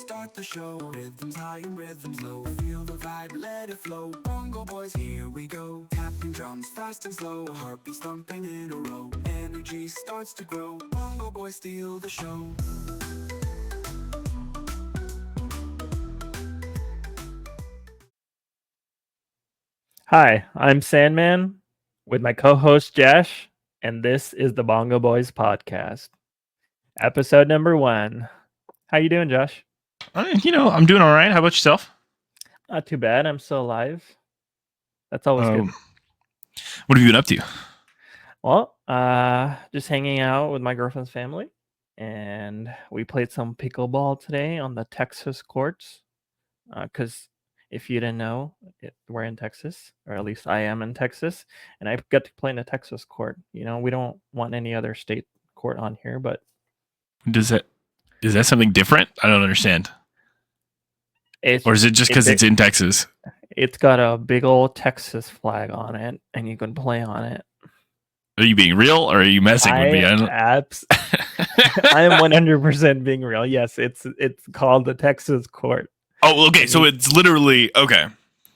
start the show. Rhythms high and rhythms low. Feel the vibe, let it flow. Bongo Boys, here we go. Tapping drums fast and slow. Heartbeats thumping in a row. Energy starts to grow. Bongo Boys steal the show. Hi, I'm Sandman with my co-host Josh, and this is the Bongo Boys podcast, episode number 1. How you doing, Josh? I'm doing all right. How about yourself? Not too bad. I'm still alive. That's always good. What have you been up to? Well, just hanging out with my girlfriend's family, and we played some pickleball today on the Texas courts. Because if you didn't know, we're in Texas, or at least I am in Texas, and I got to play in a Texas court. You know, we don't want any other state court on here, but Is that something different? I don't understand. Or is it just because it's in Texas? It's got a big old Texas flag on it, and you can play on it. Are you being real, or are you messing with me? I am 100% being real. Yes, it's called the Texas court. Oh, okay. So it's literally okay.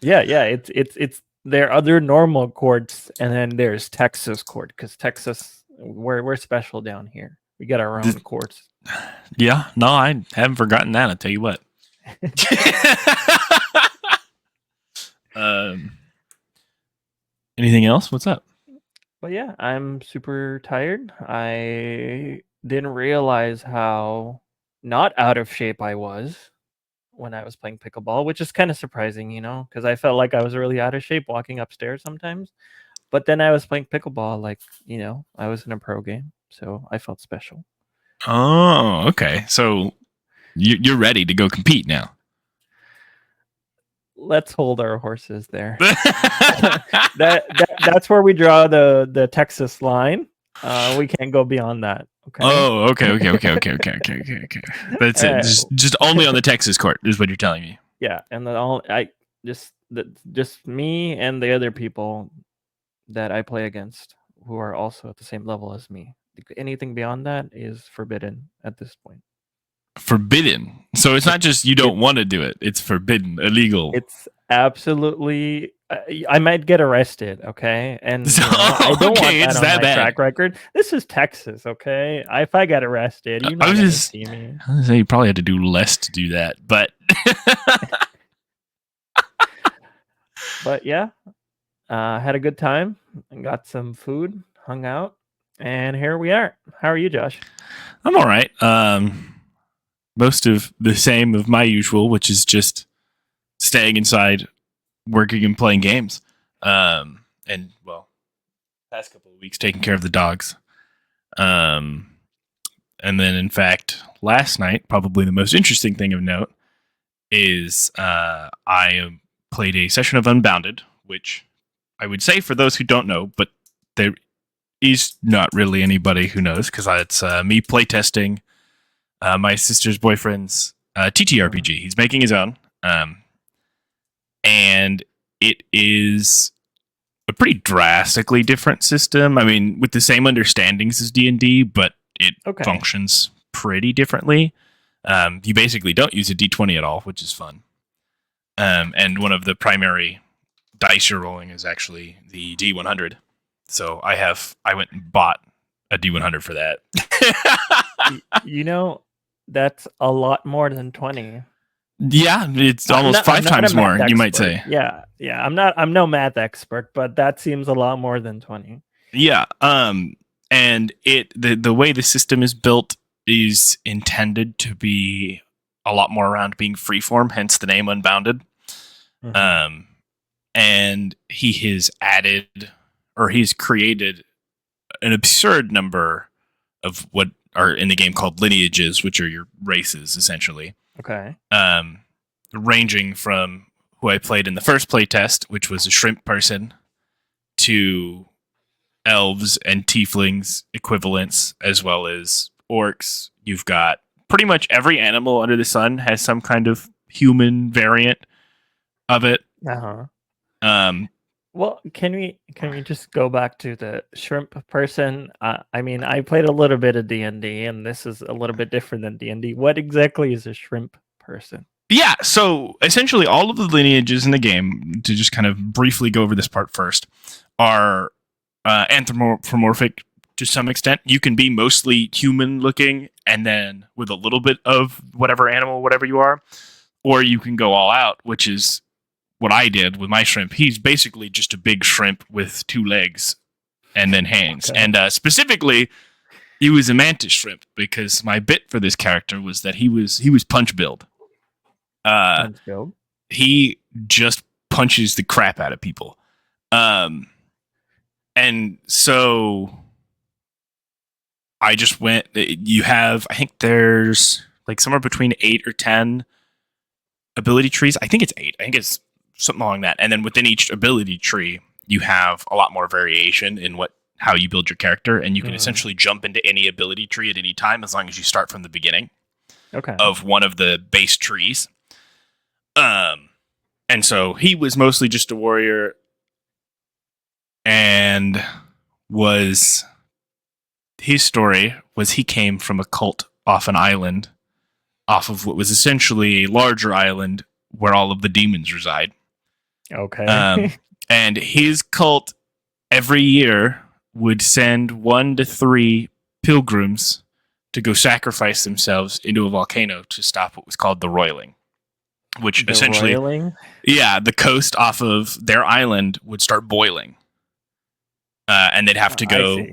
Yeah. It's there are other normal courts, and then there's Texas court, because Texas, we're special down here. We got our own courts. Yeah, no, I haven't forgotten that. I'll tell you what. Anything else? What's up? But yeah, I'm super tired. I didn't realize how not out of shape I was when I was playing pickleball, which is kind of surprising, because I felt like I was really out of shape walking upstairs sometimes. But then I was playing pickleball, like, I was in a pro game, so I felt special. Oh, okay. So you're ready to go compete now. Let's hold our horses there. That's where we draw the Texas line. We can't go beyond that. Okay. Oh, okay. That's it. Just only on the Texas court is what you're telling me. Yeah, and then just me and the other people that I play against who are also at the same level as me. Anything beyond that is forbidden at this point. Forbidden. So it's not just you don't want to do it. It's forbidden, illegal. It's absolutely. I might get arrested. Okay, and I don't want that on my track record. This is Texas. Okay, if I get arrested, you're not going to see me. I was gonna say you probably had to do less to do that, but. But yeah, had a good time and got some food, hung out, and here we are. How are you, Josh? I'm all right. Most of the same of my usual, which is just staying inside, working and playing games. And past couple of weeks taking care of the dogs. And then in fact, last night, probably the most interesting thing of note is I played a session of Unbounded, which I would say for those who don't know, but there is not really anybody who knows, because it's me playtesting my sister's boyfriend's TTRPG. He's making his own. And it is a pretty drastically different system. I mean, with the same understandings as D&D, but it functions pretty differently. You basically don't use a D20 at all, which is fun. And one of the primary dice you're rolling is actually the D100. So I went and bought a D100 for that. That's a lot more than 20. Yeah, it's almost 5 times more, you might say. Yeah. I'm no math expert, but that seems a lot more than 20. Yeah. And the way the system is built is intended to be a lot more around being freeform, hence the name Unbounded. Mm-hmm. And he's created an absurd number of what are in the game called lineages, which are your races, essentially. Okay. Ranging from who I played in the first playtest, which was a shrimp person, to elves and tieflings equivalents, as well as orcs. You've got pretty much every animal under the sun has some kind of human variant of it. Well, can we just go back to the shrimp person? I mean, I played a little bit of D&D, and this is a little bit different than D&D. What exactly is a shrimp person. Yeah, so essentially all of the lineages in the game, to just kind of briefly go over this part first, are anthropomorphic to some extent. You can be mostly human looking and then with a little bit of whatever animal, whatever you are, or you can go all out, which is what I did with my shrimp. He's basically just a big shrimp with 2 legs and then hands. Okay. And specifically, he was a mantis shrimp because my bit for this character was that he was punch build. Punch build. He just punches the crap out of people. And so I just went, you have, I think there's like somewhere between 8 or 10 ability trees. I think it's 8. I think it's something along that. And then within each ability tree, you have a lot more variation in how you build your character, and you can essentially jump into any ability tree at any time as long as you start from the beginning of one of the base trees. And so he was mostly just a warrior, and his story was he came from a cult off an island, off of what was essentially a larger island where all of the demons reside. Okay. And his cult every year would send 1 to 3 pilgrims to go sacrifice themselves into a volcano to stop what was called the roiling. Which essentially, roiling? Yeah, the coast off of their island would start boiling. And they'd have to go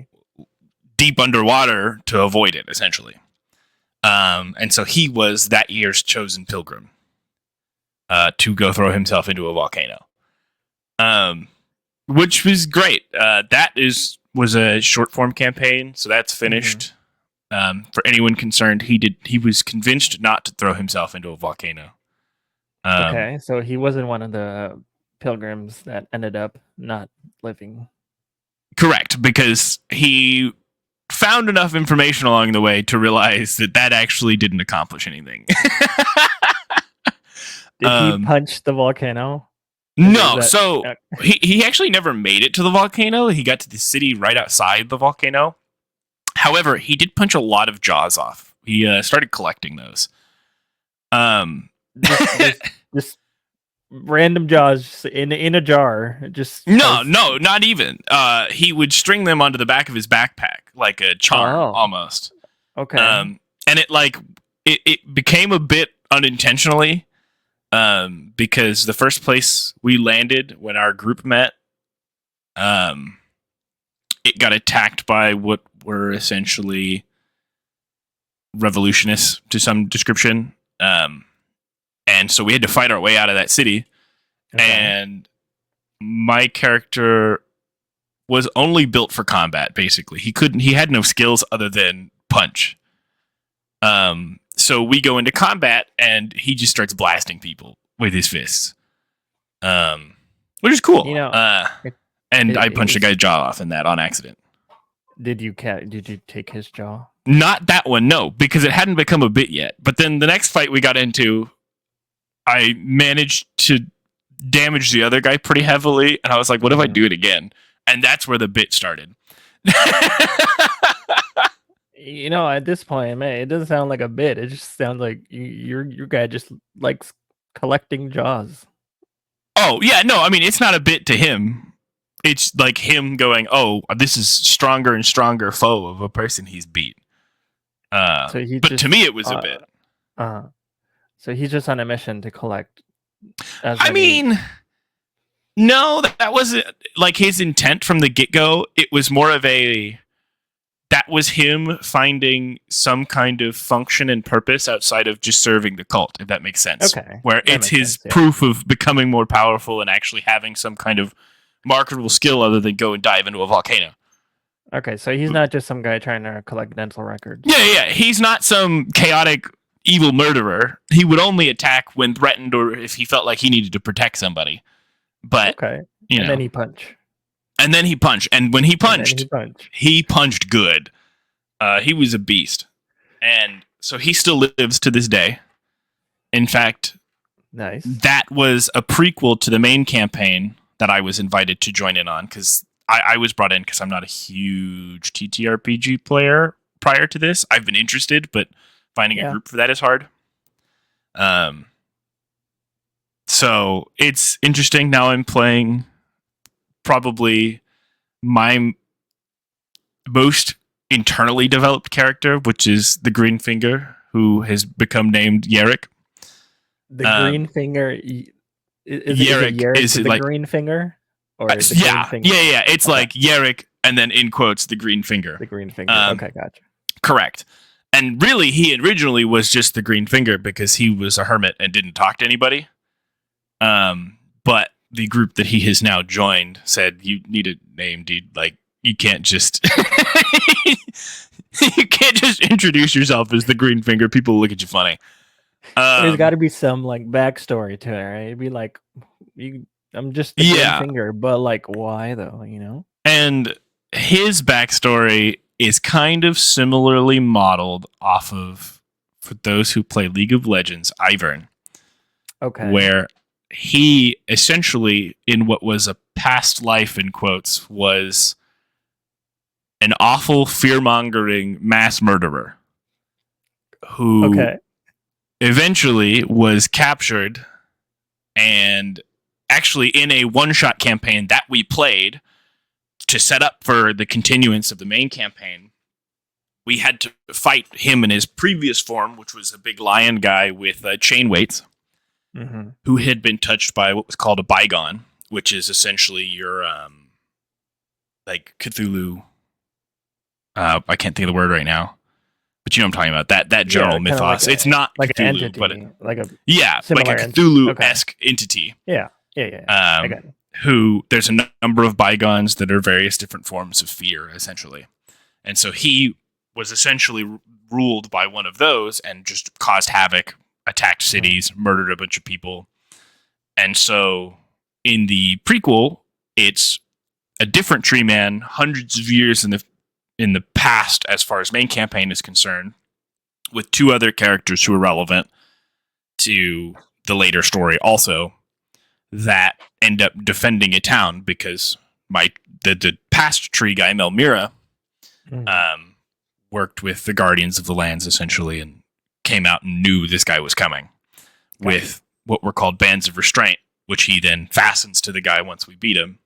deep underwater to avoid it, essentially. And so he was that year's chosen pilgrim to go throw himself into a volcano. Which was great. That was a short form campaign, so that's finished. For anyone concerned, he was convinced not to throw himself into a volcano. Okay, so he wasn't one of the pilgrims that ended up not living. Correct, because he found enough information along the way to realize that actually didn't accomplish anything. Did he punch the volcano? No, so he actually never made it to the volcano. He got to the city right outside the volcano. However, he did punch a lot of jaws off. He started collecting those. Just random jaws in a jar. Just no, not even. He would string them onto the back of his backpack like a charm, almost. Okay. And it became a bit unintentionally, because the first place we landed when our group met, it got attacked by what were essentially revolutionists to some description. And so we had to fight our way out of that city. Okay. And my character was only built for combat, basically. He had no skills other than punch. So we go into combat and he just starts blasting people with his fists. Which is cool. And I punched a guy's jaw off in that on accident. Did you take his jaw? Not that one, no, because it hadn't become a bit yet. But then the next fight we got into, I managed to damage the other guy pretty heavily, and I was like, what if I do it again? And that's where the bit started. At this point, man, it doesn't sound like a bit. It just sounds like your guy just likes collecting jaws. Oh, yeah, no, I mean, it's not a bit to him. It's like him going, oh, this is stronger and stronger foe of a person he's beat. But to me, it was a bit. So he's just on a mission to collect. No, that wasn't like his intent from the get-go. It was more of that was him finding some kind of function and purpose outside of just serving the cult, if that makes sense. Okay. Where it's his proof of becoming more powerful and actually having some kind of marketable skill other than go and dive into a volcano. Okay, so he's not just some guy trying to collect dental records. Yeah. He's not some chaotic evil murderer. He would only attack when threatened or if he felt like he needed to protect somebody. But and then he punched. And then he punched. And when he punched, he punched good. He was a beast. And so he still lives to this day. In fact, nice. That was a prequel to the main campaign that I was invited to join in on, because I was brought in because I'm not a huge TTRPG player prior to this. I've been interested, but finding a group for that is hard. So it's interesting. Now I'm playing probably my most internally developed character, which is the Green Finger, who has become named Yerrick. The green finger is it Yerrick Yerrick is the like green finger or the yeah, green finger? yeah. It's Okay. like Yerrick, and then in quotes the Green Finger. The green finger. Okay, gotcha. Correct. And really, he originally was just the Green Finger because he was a hermit and didn't talk to anybody. But the group that he has now joined said, "You need a name, dude. Like, you can't just you can't just introduce yourself as the Green Finger. People look at you funny." There's got to be some like backstory to it, right? It'd be like, I'm just the green finger, but like, why though? You know? And his backstory is kind of similarly modeled off of, for those who play League of Legends, Ivern. Okay. Where he essentially, in what was a past life, in quotes, was an awful, fear-mongering mass murderer who eventually was captured, and actually in a one-shot campaign that we played to set up for the continuance of the main campaign, we had to fight him in his previous form, which was a big lion guy with chain weights, who had been touched by what was called a bygone, which is essentially your like Cthulhu. I can't think of the word right now, but you know what I'm talking about. That general mythos. It's not like Cthulhu, an entity, but like a like a Cthulhu-esque entity. Yeah. I got it. Who there's a number of bygones that are various different forms of fear, essentially, and so he was essentially ruled by one of those and just caused havoc, attacked cities, murdered a bunch of people, and so in the prequel, it's a different tree man, hundreds of years in the past, as far as main campaign is concerned, with two other characters who are relevant to the later story also, that end up defending a town because the past tree guy, Melmira, worked with the Guardians of the Lands, essentially, and came out and knew this guy was coming with what were called bands of restraint, which he then fastens to the guy once we beat him,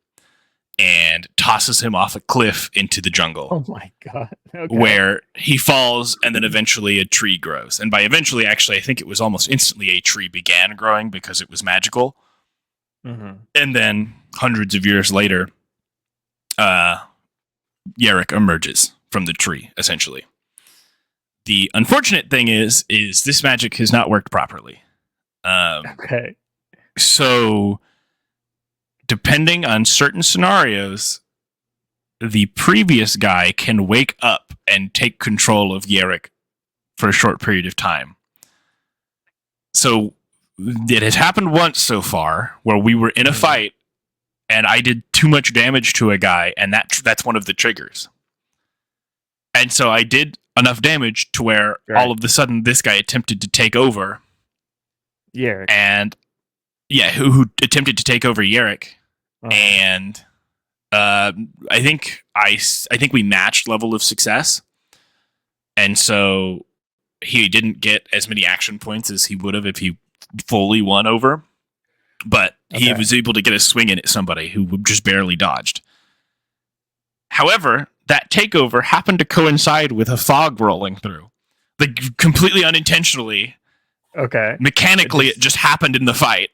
and tosses him off a cliff into the jungle. Oh my god. Okay. Where he falls, and then eventually a tree grows. And by eventually, actually, I think it was almost instantly a tree began growing because it was magical. And then hundreds of years later, Yerrick emerges from the tree, essentially. The unfortunate thing is this magic has not worked properly. So, depending on certain scenarios, the previous guy can wake up and take control of Yerrick for a short period of time. So, it has happened once so far where we were in a fight and I did too much damage to a guy, and that's one of the triggers. And so I did enough damage to where all of a sudden this guy attempted to take over Yerrick. And who attempted to take over Yerrick. And I think we matched level of success. And so he didn't get as many action points as he would have if he fully won over, but he was able to get a swing in at somebody who just barely dodged. However, that takeover happened to coincide with a fog rolling through, like completely unintentionally. Mechanically, it just happened in the fight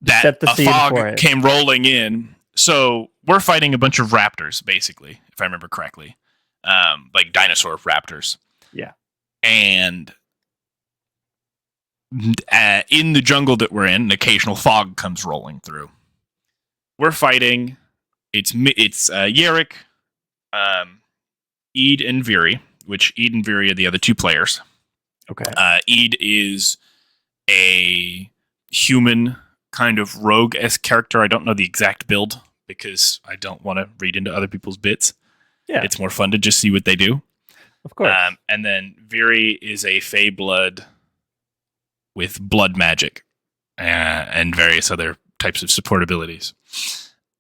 that a fog came rolling in. So we're fighting a bunch of raptors, basically, if I remember correctly, like dinosaur raptors. Yeah, and in the jungle that we're in, an occasional fog comes rolling through. We're fighting. It's Yerrick, Eid, and Viri, which Eid and Viri are the other two players. Eid is a human kind of rogue-esque character. I don't know the exact build because I don't want to read into other people's bits. Yeah, it's more fun to just see what they do. Of course. And then Viri is a Fey blood with blood magic and various other types of support abilities.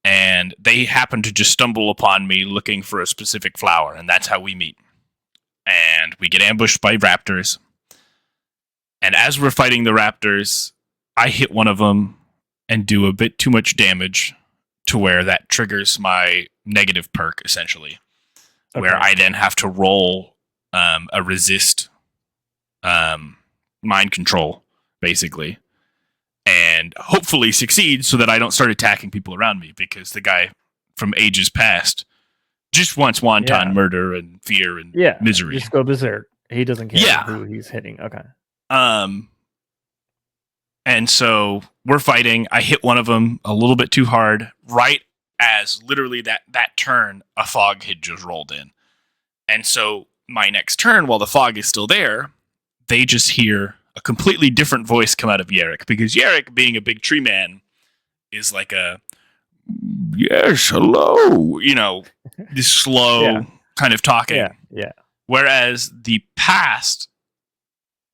And they happen to just stumble upon me looking for a specific flower, and that's how we meet. And we get ambushed by raptors. And as we're fighting the raptors, I hit one of them and do a bit too much damage to where that triggers my negative perk, essentially. Where I then have to roll a resist mind control, basically. And hopefully succeed so that I don't start attacking people around me, because the guy from ages past just wants wanton murder and fear and misery. Just go berserk. He doesn't care who he's hitting. Okay. And so we're fighting. I hit one of them a little bit too hard, right as literally that turn, a fog had just rolled in. And so my next turn, while the fog is still there, they just hear a completely different voice come out of Yarrick, because Yarrick, being a big tree man, is like a, yes, hello, this slow kind of talking. Yeah. Whereas the past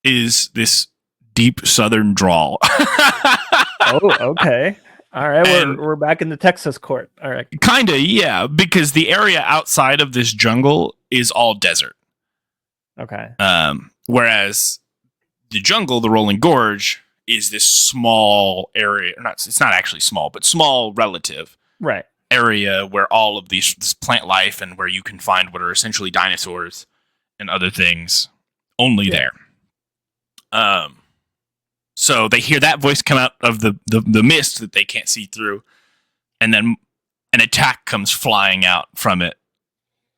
is this deep southern drawl. Oh, okay. All right, we're back in the Texas court. All right. Kind of, yeah, because the area outside of this jungle is all desert. Okay. Whereas the jungle, the Rolling Gorge, is this small area. It's not actually small, but small relative area where all of this plant life and where you can find what are essentially dinosaurs and other things only there. So they hear that voice come out of the mist that they can't see through, and then an attack comes flying out from it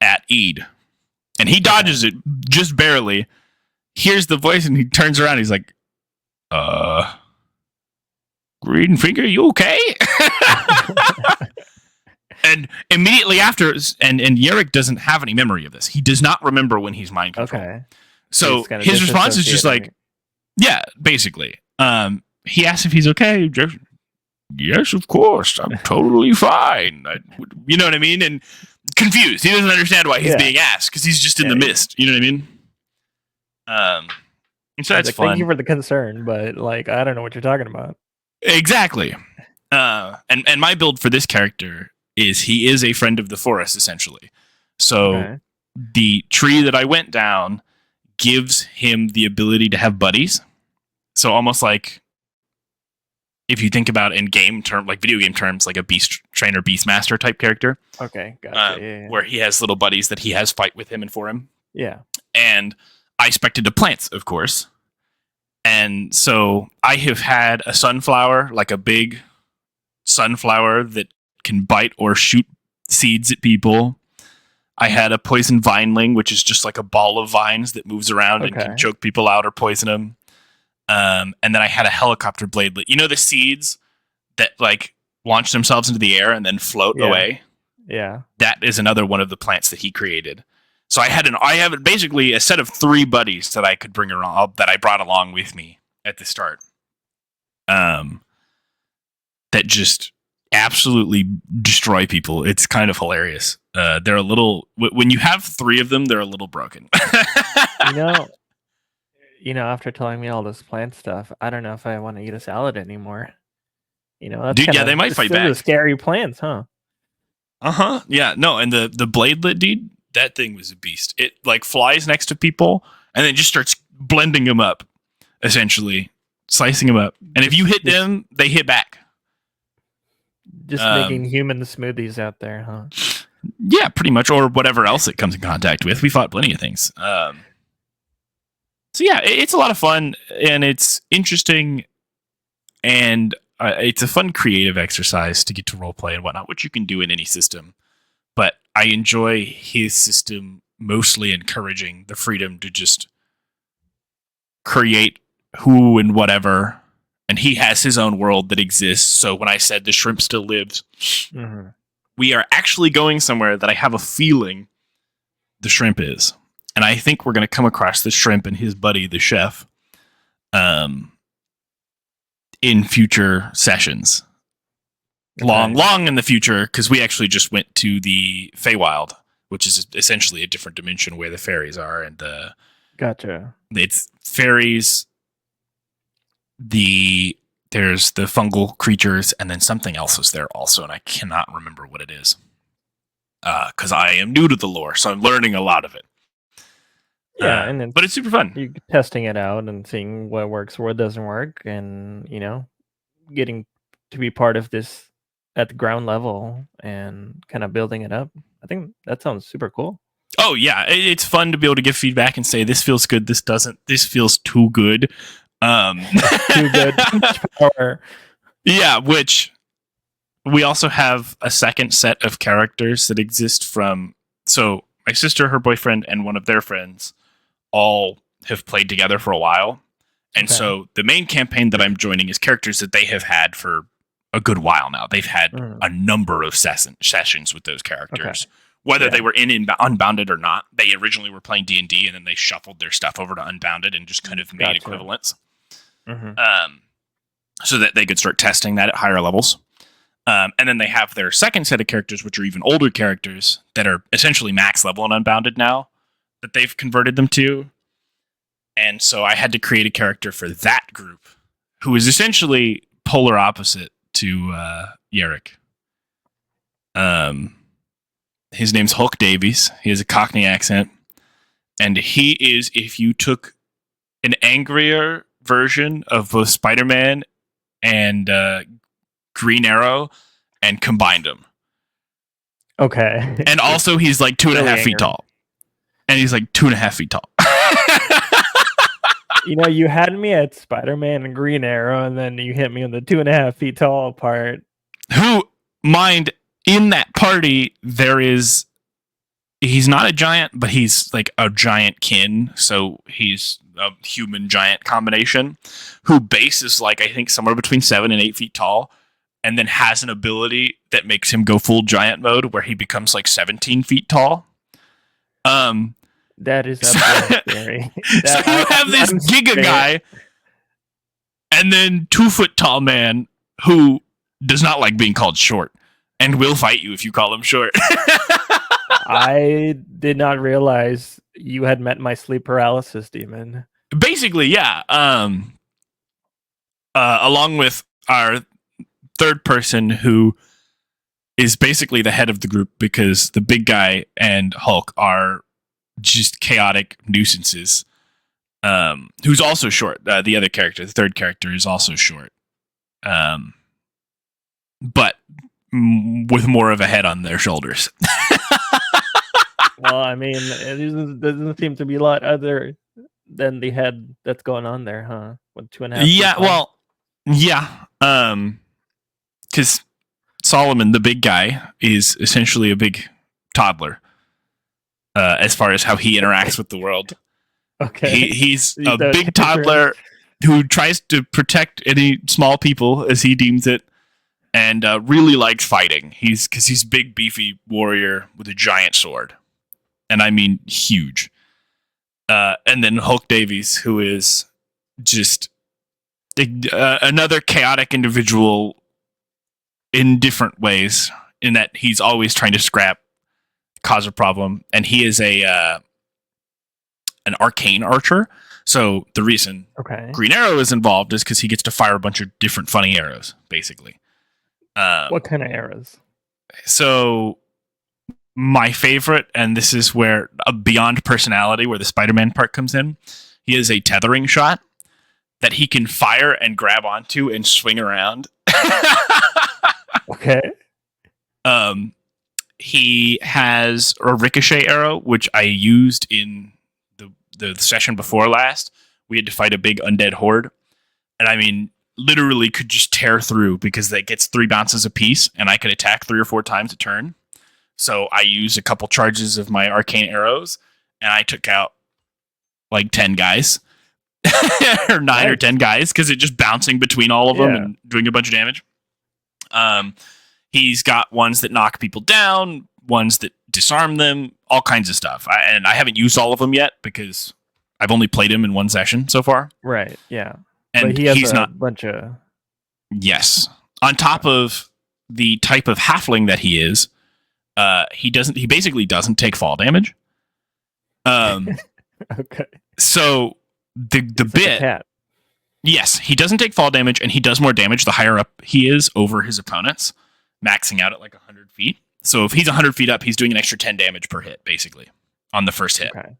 at Eid. And he dodges it just barely, hears the voice, and he turns around. He's like, Green Finger, you okay? And immediately after, and Yarrick doesn't have any memory of this. He does not remember when he's mind controlled. Okay. So his response is just like, yeah, basically. He asks if he's okay. Just, yes, of course. I'm totally fine. You know what I mean? And confused. He doesn't understand why he's being asked, because he's just in the mist. You know what I mean? And so that's fun. Thank you for the concern, but I don't know what you're talking about. Exactly. And my build for this character is he is a friend of the forest, essentially. So the tree that I went down gives him the ability to have buddies. So almost like, if you think about in game term, like video game terms, like a beast trainer, beast master type character. Okay, gotcha. Where he has little buddies that he has fight with him and for him. Yeah. And I expected to plants, of course. And so I have had a sunflower, like a big sunflower that can bite or shoot seeds at people. I had a poison vineling, which is just like a ball of vines that moves around and can choke people out or poison them. And then I had a helicopter bladelet. You know the seeds that launch themselves into the air and then float away? Yeah. That is another one of the plants that he created. So I have basically a set of 3 buddies that I could bring around, that I brought along with me at the start. That just absolutely destroy people. It's kind of hilarious. They're a little, when you have 3 of them, they're a little broken. After telling me all this plant stuff, I don't know if I want to eat a salad anymore. That's dude, they might fight back. Scary plants, huh? Yeah, no, and the bladelet, dude, that thing was a beast. It flies next to people and then just starts blending them up, essentially slicing them up. And if you hit them, they hit back. Just making human smoothies out there, huh? Yeah, pretty much, or whatever else it comes in contact with. We fought plenty of things. So yeah, it's a lot of fun, and it's interesting, and it's a fun creative exercise to get to roleplay and whatnot, which you can do in any system. But I enjoy his system mostly encouraging the freedom to just create who and whatever, and he has his own world that exists. So when I said the shrimp still lives, we are actually going somewhere that I have a feeling the shrimp is. And I think we're going to come across the shrimp and his buddy, the chef, in future sessions. Long in the future, because we actually just went to the Feywild, which is essentially a different dimension where the fairies are. And Gotcha. It's fairies, there's the fungal creatures, and then something else is there also, and I cannot remember what it is. Because I am new to the lore, so I'm learning a lot of it. Yeah, and then But it's super fun. you testing it out and seeing what works, what doesn't work, and getting to be part of this at the ground level and kind of building it up. I think that sounds super cool. Oh yeah, it's fun to be able to give feedback and say this feels good, this doesn't, this feels too good. Too good, too much power. Yeah, which we also have a second set of characters that exist from. So my sister, her boyfriend, and one of their friends all have played together for a while. And Okay. so the main campaign that I'm joining is characters that they have had for a good while now. They've had a number of sessions with those characters. Okay. Whether Yeah. they were in Unbounded or not. They originally were playing D&D, and then they shuffled their stuff over to Unbounded and just kind of made Gotcha. equivalents. Mhm. So that they could start testing that at higher levels. And then they have their second set of characters, which are even older characters that are essentially max level in Unbounded now, that they've converted them to. And so I had to create a character for that group, who is essentially polar opposite to Yerrick. His name's Hulk Davies. He has a Cockney accent. And he is, if you took an angrier version of both Spider-Man and Green Arrow and combined them. Okay. And also he's like 2.5 Really feet angry. tall. And he's like 2.5 feet tall. You had me at Spider-Man and Green Arrow, and then you hit me on the 2.5 feet tall part. Who, mind, in that party, he's not a giant, but he's like a giant kin. So he's a human giant combination who base is like, I think somewhere between 7 and 8 feet tall. And then has an ability that makes him go full giant mode where he becomes like 17 feet tall. That is absolutely scary. So you have this giga guy and then 2 foot tall man who does not like being called short and will fight you if you call him short. I did not realize you had met my sleep paralysis demon. Basically, yeah. Along with our third person who is basically the head of the group because the big guy and Hulk are just chaotic nuisances. Who's also short. The other character, the third character, is also short. But with more of a head on their shoulders. Well, I mean, it doesn't seem to be a lot other than the head that's going on there, huh? With 2.5 feet Yeah, tall. well, yeah. Because Solomon, the big guy, is essentially a big toddler. As far as how he interacts with the world. Okay. He's a The big toddler who tries to protect any small people as he deems it, and really likes fighting. He's a big, beefy warrior with a giant sword, and I mean huge. And then Hulk Davies, who is just another chaotic individual in different ways, in that he's always trying to scrap, cause a problem, and he is an arcane archer. So the reason Green Arrow is involved is because he gets to fire a bunch of different funny arrows, basically. What kind of arrows? So my favorite, and this is where beyond personality, where the Spider-Man part comes in, he has a tethering shot that he can fire and grab onto and swing around. Okay. He has a ricochet arrow, which I used in the session before last. We had to fight a big undead horde. And I mean, literally could just tear through because that gets 3 bounces a piece, and I could attack 3 or 4 times a turn. So I used a couple charges of my arcane arrows, and I took out like 10 guys. Or 9 or 10 guys, because it's just bouncing between all of them and doing a bunch of damage. He's got ones that knock people down, ones that disarm them, all kinds of stuff. And I haven't used all of them yet because I've only played him in one session so far. Right, yeah. And but he has he's a not bunch of... Yes. On top of the type of halfling that he is, he basically doesn't take fall damage. Okay. So the It's bit... like a cat. Yes, he doesn't take fall damage, and he does more damage the higher up he is over his opponents, maxing out at like 100 feet. So if he's 100 feet up, he's doing an extra 10 damage per hit, basically, on the first hit. Okay.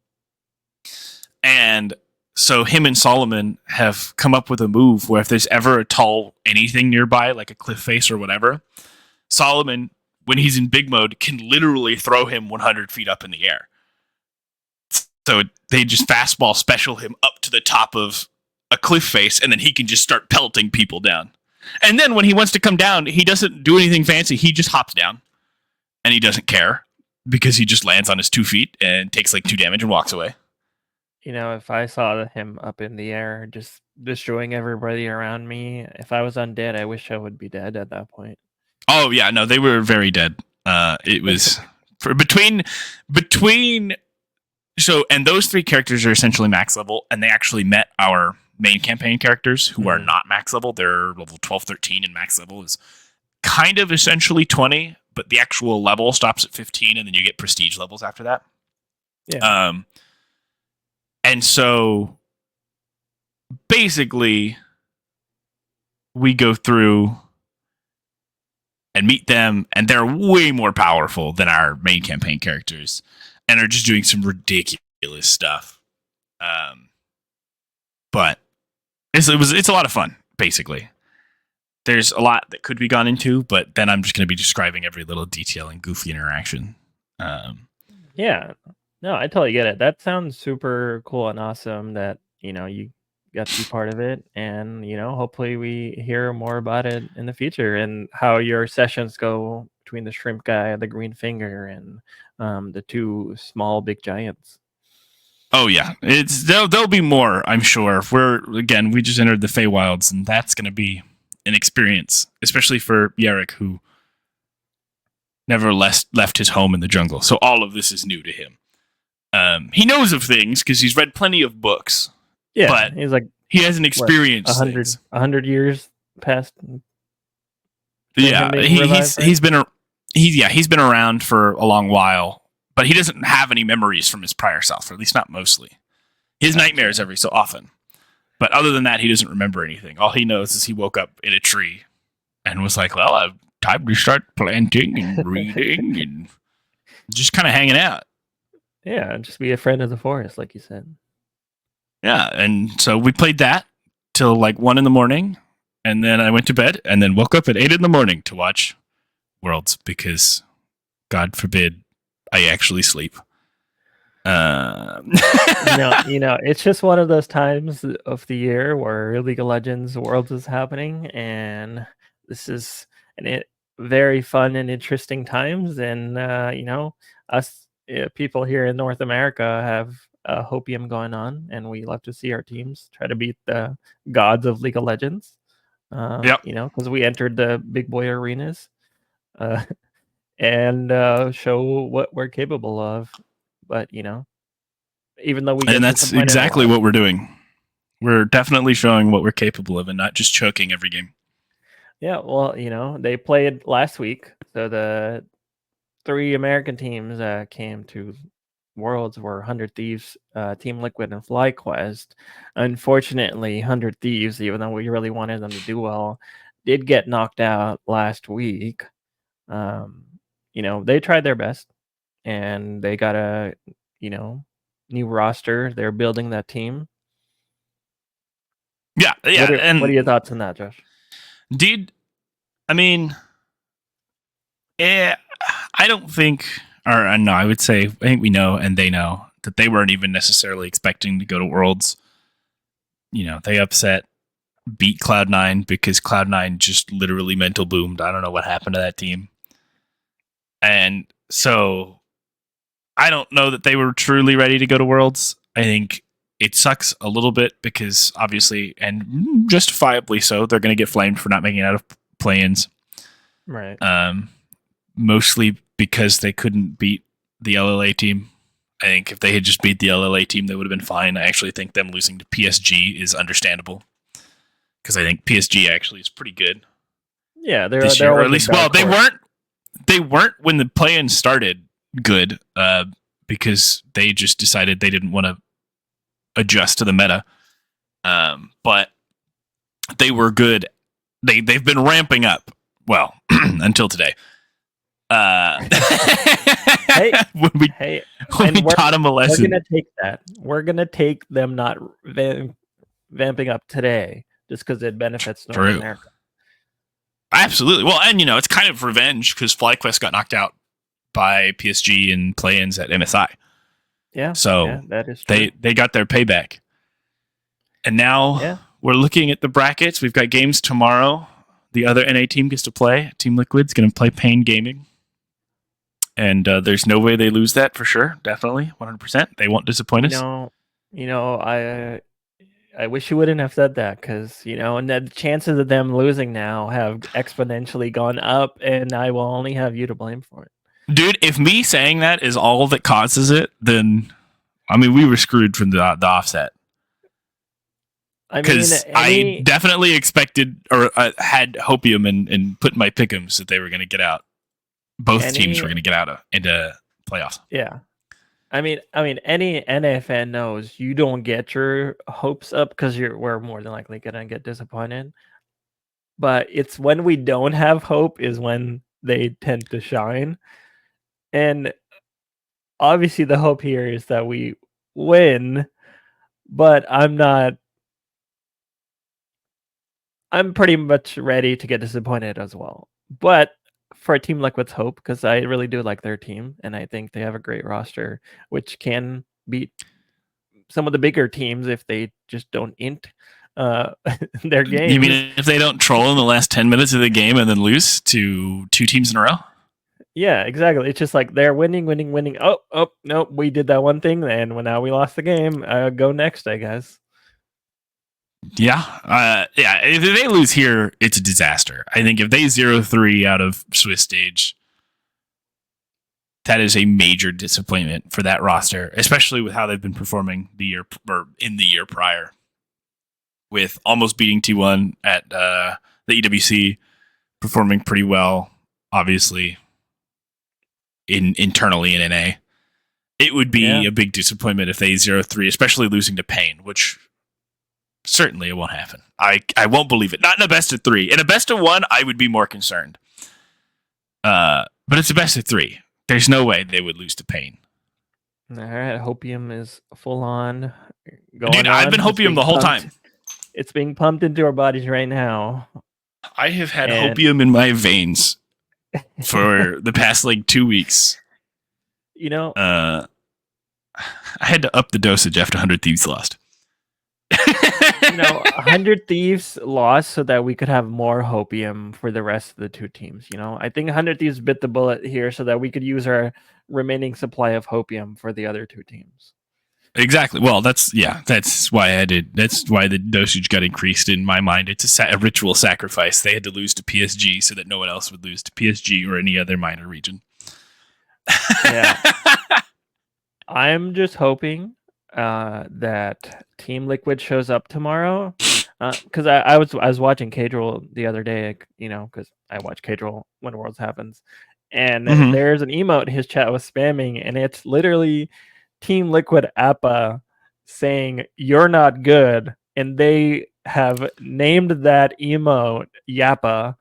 And so him and Solomon have come up with a move where if there's ever a tall anything nearby, like a cliff face or whatever, Solomon, when he's in big mode, can literally throw him 100 feet up in the air. So they just fastball special him up to the top of a cliff face, and then he can just start pelting people down. And then when he wants to come down, he doesn't do anything fancy. He just hops down, and he doesn't care because he just lands on his 2 feet and takes like 2 damage and walks away. You know, if I saw him up in the air, just destroying everybody around me, if I was undead, I wish I would be dead at that point. Oh yeah, no, they were very dead. It was for between. So, and those 3 characters are essentially max level, and they actually met our main campaign characters who are not max level. They're level 12, 13, and max level is kind of essentially 20, but the actual level stops at 15, and then you get prestige levels after that. Yeah. And so basically we go through and meet them, and they're way more powerful than our main campaign characters and are just doing some ridiculous stuff. But it's a lot of fun, basically. There's a lot that could be gone into, but then I'm just going to be describing every little detail and goofy interaction. Yeah. No, I totally get it. That sounds super cool and awesome that, you know, you got to be part of it. And, you know, hopefully we hear more about it in the future and how your sessions go between the shrimp guy, the green finger, and the 2 small big giants. Oh yeah, there'll be more, I'm sure. We just entered the Feywilds, and that's going to be an experience, especially for Yarrick, who never left his home in the jungle. So all of this is new to him. He knows of things because he's read plenty of books. Yeah, but he's like he hasn't experienced 100 years past. Yeah, he's been around for a long while, but he doesn't have any memories from his prior self, or at least not mostly. His nightmares every so often. But other than that, he doesn't remember anything. All he knows is he woke up in a tree and was like, well, time to start planting and reading and just kind of hanging out. Yeah, just be a friend of the forest, like you said. Yeah, and so we played that till like 1 a.m, and then I went to bed, and then woke up at 8 a.m. to watch Worlds, because God forbid I actually sleep. You know, it's just one of those times of the year where League of Legends Worlds is happening, and this is very fun and interesting times. And you know, us people here in North America have hopium going on, and we love to see our teams try to beat the gods of League of Legends. Yep. You know, because we entered the big boy arenas and show what we're capable of. But you know, even though and that's exactly what we're doing. We're definitely showing what we're capable of, and not just choking every game. Yeah, well, you know, they played last week, so the 3 American teams came to Worlds were 100 Thieves, Team Liquid, and FlyQuest. Unfortunately, 100 Thieves, even though we really wanted them to do well, did get knocked out last week. You know, they tried their best, and they got a, you know, new roster. They're building that team. Yeah. What are your thoughts on that, Josh? Dude, I mean, I don't think, or no, I would say, I think we know, and they know, that they weren't even necessarily expecting to go to Worlds. You know, they beat Cloud9 because Cloud9 just literally mental boomed. I don't know what happened to that team. And so I don't know that they were truly ready to go to Worlds. I think it sucks a little bit because obviously, and justifiably so, they're going to get flamed for not making it out of play-ins. Right. Mostly because they couldn't beat the LLA team. I think if they had just beat the LLA team, they would have been fine. I actually think them losing to PSG is understandable because I think PSG actually is pretty good. Yeah, they're or at least, well, they weren't when the play-in started good because they just decided they didn't want to adjust to the meta. But they were good. They've been ramping up. Well, until today. Hey, when we hey, when we and we're taught him a we're lesson. gonna take that. We're gonna take them not vamping up today just because it benefits North True. America. Absolutely. Well, and it's kind of revenge because FlyQuest got knocked out by PSG and play-ins at MSI. Yeah. So that is true. they got their payback. And now we're looking at the brackets. We've got games tomorrow. The other NA team gets to play. Team Liquid's going to play Pain Gaming. And there's no way they lose that for sure. Definitely, 100%. They won't disappoint us. I wish you wouldn't have said that because, and the chances of them losing now have exponentially gone up, and I will only have you to blame for it. Dude, if me saying that is all that causes it, then, we were screwed from the offset. Because I definitely expected or had hopium and put in my pick'ems that they were going to get out. Both teams were going to get out into playoffs. Yeah. Any NA fan knows you don't get your hopes up because we're more than likely going to get disappointed. But it's when we don't have hope is when they tend to shine. And obviously the hope here is that we win, but I'm pretty much ready to get disappointed as well. But for a team like What's Hope, because I really do like their team, and I think they have a great roster, which can beat some of the bigger teams if they just don't int their games. You mean if they don't troll in the last 10 minutes of the game and then lose to 2 teams in a row? Yeah, exactly. It's just like they're winning. Oh, no, we did that one thing, and now we lost the game. Go next, I guess. Yeah. If they lose here, it's a disaster. I think if they 0-3 out of Swiss stage, that is a major disappointment for that roster, especially with how they've been performing in the year prior, with almost beating T1 at the EWC, performing pretty well, obviously, internally in NA. It would be a big disappointment if they 0-3, especially losing to Pain, which certainly it won't happen. I won't believe it. Not in a best of 3. In a best of 1, I would be more concerned. But it's a best of 3. There's no way they would lose to Pain. All right, Hopium is full on. Dude, I've been Hopium the whole time. It's being pumped into our bodies right now. I have had Hopium in my veins for the past 2 weeks. I had to up the dosage after 100 Thieves lost. 100 Thieves lost so that we could have more Hopium for the rest of the 2 teams. I think 100 Thieves bit the bullet here so that we could use our remaining supply of Hopium for the other 2 teams. Exactly. Well, that's why that's why the dosage got increased in my mind. It's a ritual sacrifice. They had to lose to PSG so that no one else would lose to PSG or any other minor region. Yeah. I'm just hoping that Team Liquid shows up tomorrow, because I was watching K-Droll the other day, because I watch K-Droll when Worlds happens, and there's an emote his chat was spamming, and it's literally Team Liquid Appa saying "You're not good," and they have named that emote Yappa.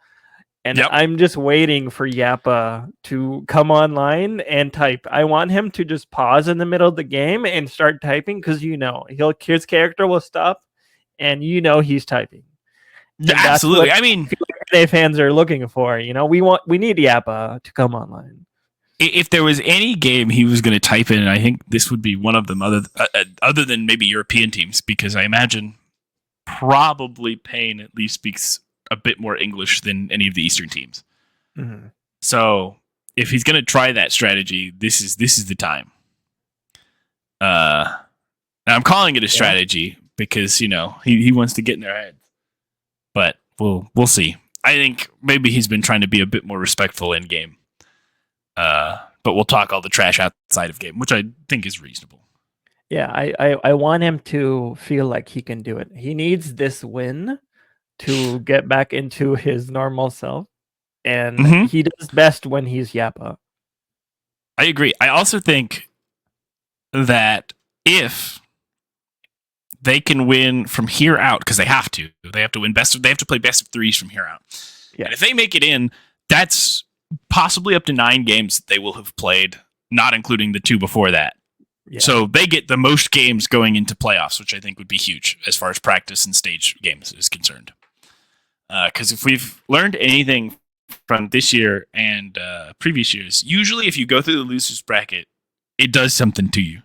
And I'm just waiting for Yappa to come online and type. I want him to just pause in the middle of the game and start typing because his character will stop, and he's typing. And absolutely. NA fans are looking for. We need Yappa to come online. If there was any game he was going to type in, I think this would be one of them. Other than maybe European teams, because I imagine probably Pain at least speaks a bit more English than any of the Eastern teams. Mm-hmm. So if he's going to try that strategy, this is the time. I'm calling it a strategy because he wants to get in their heads. But we'll see. I think maybe he's been trying to be a bit more respectful in game. But we'll talk all the trash outside of game, which I think is reasonable. Yeah, I want him to feel like he can do it. He needs this win to get back into his normal self, and he does best when he's Yappa. I agree. I also think that if they can win from here out, because they have to win they have to play best of 3s from here out. Yeah. And if they make it in, that's possibly up to 9 games that they will have played not including the 2 before that. Yeah. So they get the most games going into playoffs, which I think would be huge as far as practice and stage games is concerned. Because if we've learned anything from this year and previous years, usually if you go through the losers bracket, it does something to you.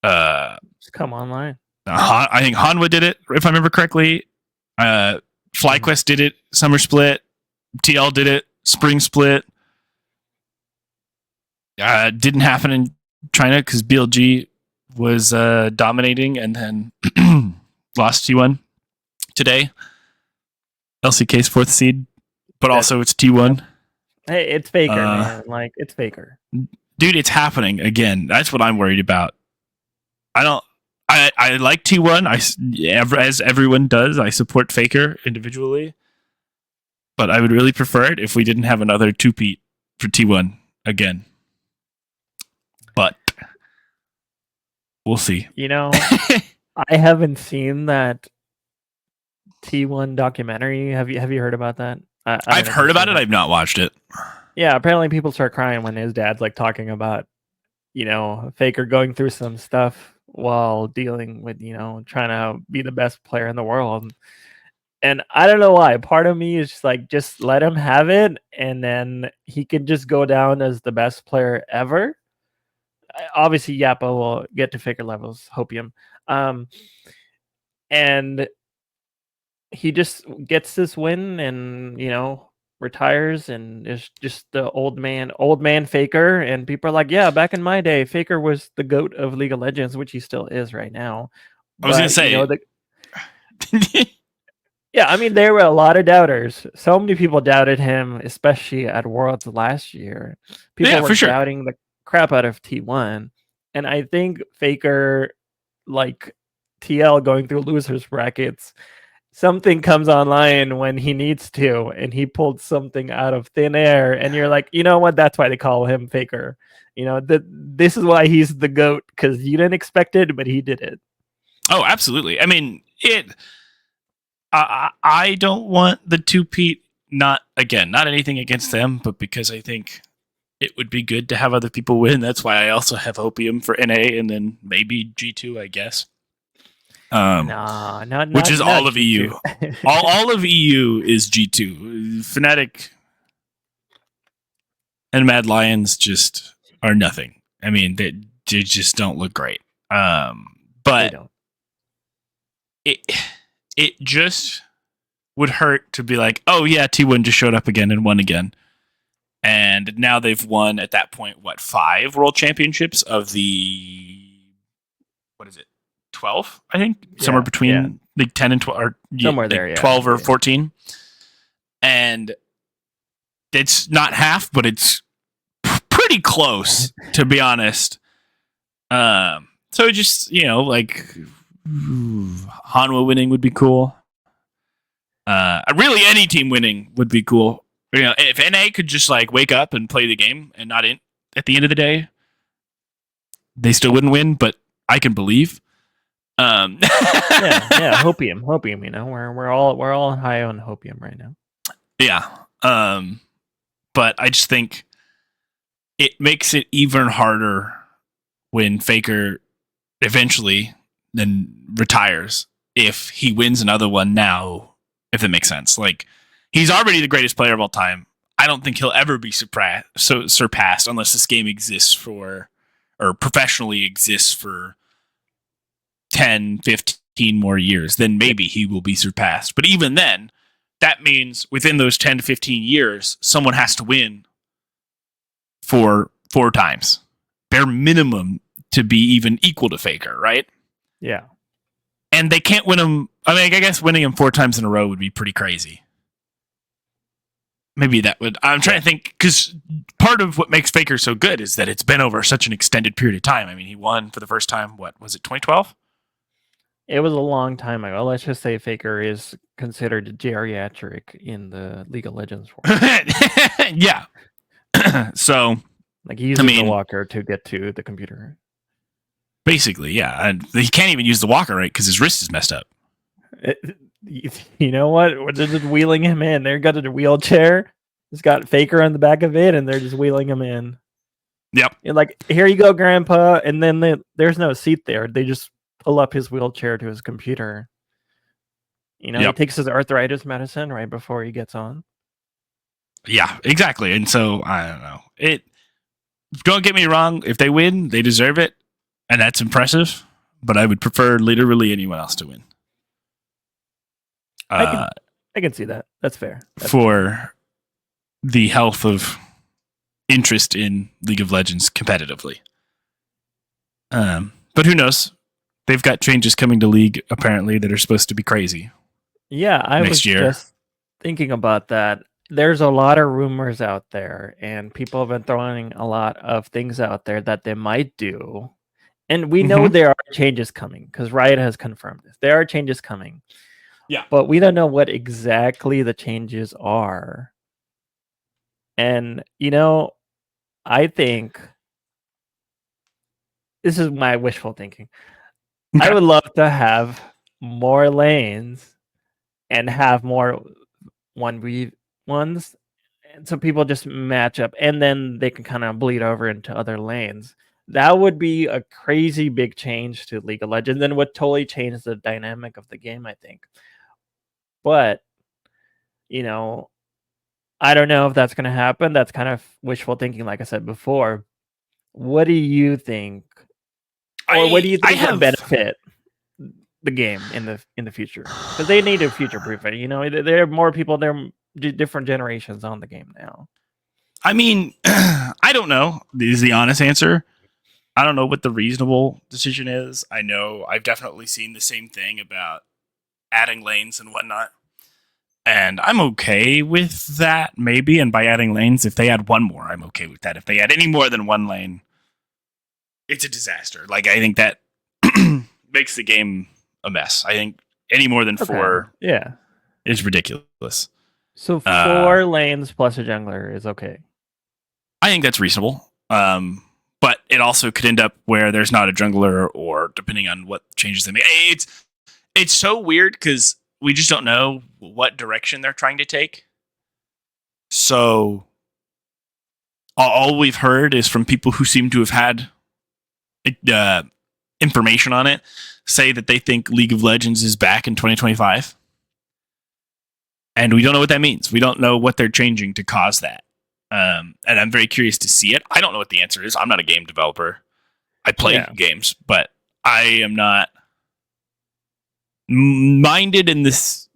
Just come online. I think Hanwha did it, if I remember correctly. FlyQuest did it, Summer Split. TL did it, Spring Split. Didn't happen in China because BLG was dominating and then lost T1 today. LCK's 4th seed, but also it's T1. Hey, it's Faker, man. Like, it's Faker. Dude, it's happening again. That's what I'm worried about. I like T1. As everyone does, I support Faker individually. But I would really prefer it if we didn't have another 2-peat for T1 again. But we'll see. You know, I haven't seen that T1 documentary. Have you heard about that? I've heard about it. I've not watched it. Yeah, apparently people start crying when his dad's like talking about, you know, Faker going through some stuff while dealing with, you know, trying to be the best player in the world. And I don't know why. Part of me is just like, just let him have it, and then he can just go down as the best player ever. Obviously, Yappa will get to Faker levels, hopium. And he just gets this win and, you know, retires and is just the old man Faker. And people are like, yeah, back in my day, Faker was the GOAT of League of Legends, which he still is right now. I was going to say, you know, yeah, I mean, there were a lot of doubters. So many people doubted him, especially at Worlds last year. People were doubting the crap out of T1. And I think Faker, like TL going through losers brackets, something comes online when he needs to, and he pulled something out of thin air. And you're like, you know what? That's why they call him Faker. You know, this is why he's the GOAT, because you didn't expect it, but he did it. Oh, absolutely. I mean, I don't want the 2-peat, not anything against them, but because I think it would be good to have other people win. That's why I also have Hopium for NA and then maybe G2, I guess. Which is all of EU. all of EU is G2. Fnatic and Mad Lions just are nothing. I mean, they just don't look great. But it just would hurt to be like, oh yeah, T1 just showed up again and won again. And now they've won at that point, 5 world championships of the, 12, I think? Yeah, somewhere between like 10 and 12, or somewhere there, yeah. 12 or 14. And it's not half, but it's pretty close, to be honest. So just, you know, like, Hanwha winning would be cool. Really, any team winning would be cool. You know, if NA could just like wake up and play the game and not at the end of the day, they still wouldn't win. But I can believe. Yeah, Hopium. You know, we're all high on Hopium right now. Yeah, but I just think it makes it even harder when Faker eventually then retires if he wins another one now. If that makes sense, like he's already the greatest player of all time. I don't think he'll ever be surpassed unless this game exists or professionally exists for 10, 15 more years. Then maybe he will be surpassed. But even then, that means within those 10 to 15 years, someone has to win for 4 times, bare minimum, to be even equal to Faker, right? Yeah. And they can't win him. I mean, I guess winning him 4 times in a row would be pretty crazy. Maybe that would. I'm trying to think, because part of what makes Faker so good is that it's been over such an extended period of time. I mean, he won for the first time, what was it, 2012? It was a long time ago. Let's just say Faker is considered geriatric in the League of Legends world. Yeah. So, like, he uses the walker to get to the computer. Basically, yeah. And he can't even use the walker, right? Because his wrist is messed up. You know what? They're just wheeling him in. They've got a wheelchair. It's got Faker on the back of it, and they're just wheeling him in. Yep. You're like, here you go, Grandpa, and then there's no seat there. They just pull up his wheelchair to his computer. He Yep. takes his arthritis medicine right before he gets on. Yeah, exactly. And so I don't know. Don't get me wrong. If they win, they deserve it, and that's impressive. But I would prefer literally anyone else to win. I can see that. That's fair. For the health of interest in League of Legends competitively. But who knows? They've got changes coming to League apparently that are supposed to be crazy. Yeah, I was just thinking about that. There's a lot of rumors out there, and people have been throwing a lot of things out there that they might do. And we know there are changes coming because Riot has confirmed this. There are changes coming. Yeah. But we don't know what exactly the changes are. And, I think this is my wishful thinking. Okay. I would love to have more lanes and have more 1v1s. And so people just match up and then they can kind of bleed over into other lanes. That would be a crazy big change to League of Legends and would totally change the dynamic of the game, I think. But, I don't know if that's going to happen. That's kind of wishful thinking, like I said before. What do you think? Or what do you think would benefit the game in the future? Because they need to future-proof it. There are more people, there are different generations on the game now. I mean, I don't know. Is the honest answer. I don't know what the reasonable decision is. I know I've definitely seen the same thing about adding lanes and whatnot. And I'm okay with that, maybe. And by adding lanes, if they add one more, I'm okay with that. If they add any more than one lane, it's a disaster. Like, I think that makes the game a mess. I think any more than 4 is ridiculous. So 4 lanes plus a jungler is okay. I think that's reasonable. But it also could end up where there's not a jungler, or depending on what changes they make. It's so weird because we just don't know what direction they're trying to take. So all we've heard is from people who seem to have had information on it, say that they think League of Legends is back in 2025. And we don't know what that means. We don't know what they're changing to cause that. And I'm very curious to see it. I don't know what the answer is. I'm not a game developer. I play games, but I am not minded in this.